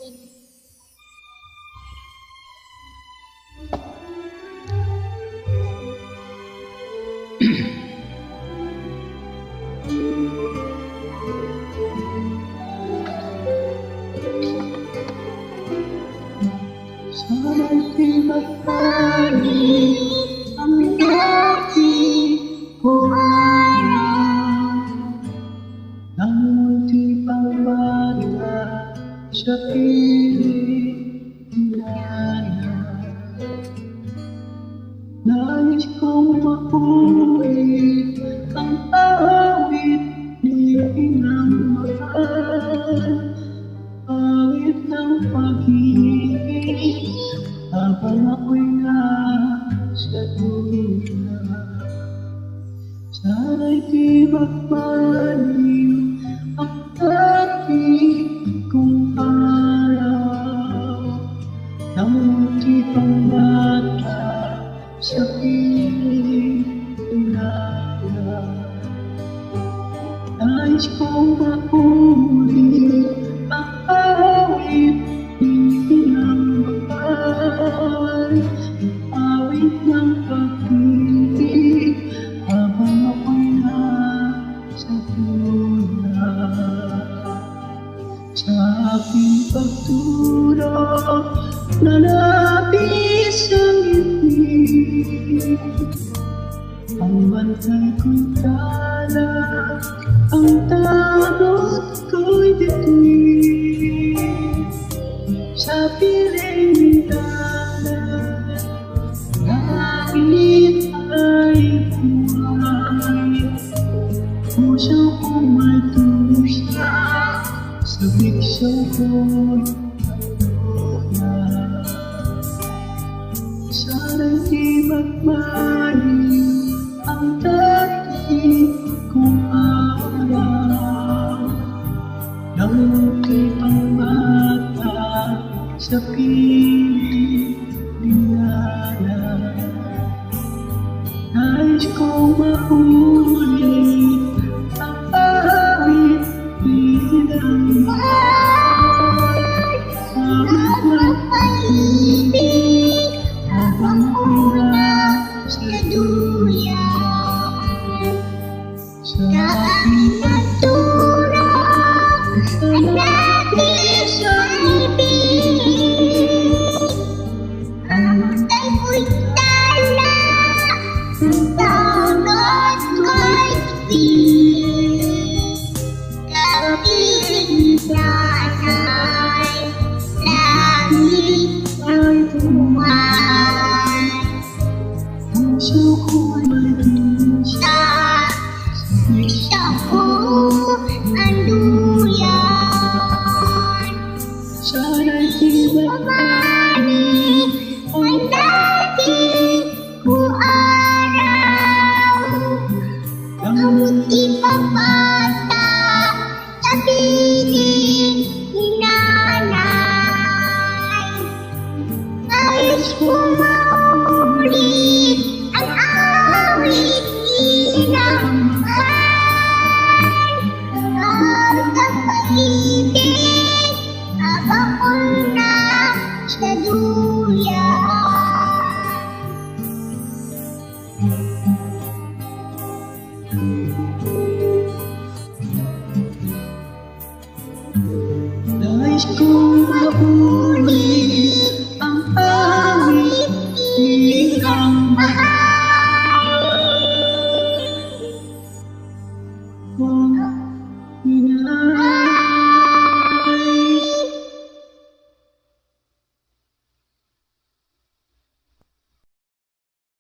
Sana'y di magpalit ang dati ko araw nang munti pang bata sa piling inaya. Nais kong makulit ang awit ni inang mahal, awit ng pag-ibig habang ako'y nasa dulo. Sana'y di magbaliw ang dati kong araw nang munti pang bata sa piling inaya. Nais kong makulit ang awit ni inang mahal, awit ng pag-ibig habang ako'y nasa tulad. Sa aking pagtulog na labis ang ibig, ang bantay ko'y tala, ang tanod ko'y bituin. Sa piling bintana, langit ay buhay, puso kong may tusa, sa bigso ko'y natulog. Sana'y di magmaliw ang dati kong araw nang munti pang bata sa piling inaya. Nais kong makulit ang awit ni inang mahal, awit ng pag-ibig habang ako'y nasa duyan. Sa aking pagtulog ang labis ang ibig, ang bantay ko'y tala, ang tanod ko'y bituin. Sa piling bintana'y langit ay buhay, puso ko'y may dusa, sa bigso ko'y nanduyan. Sana'y di magbalik ang dati kong araw nang munti pang bata sa piling inanay. Nais kong maulit ang awit ni inang mahal, awit ng pag-ibig habang ako'y nasa duyan. Nais kong makulit ang awit ni inang mahal,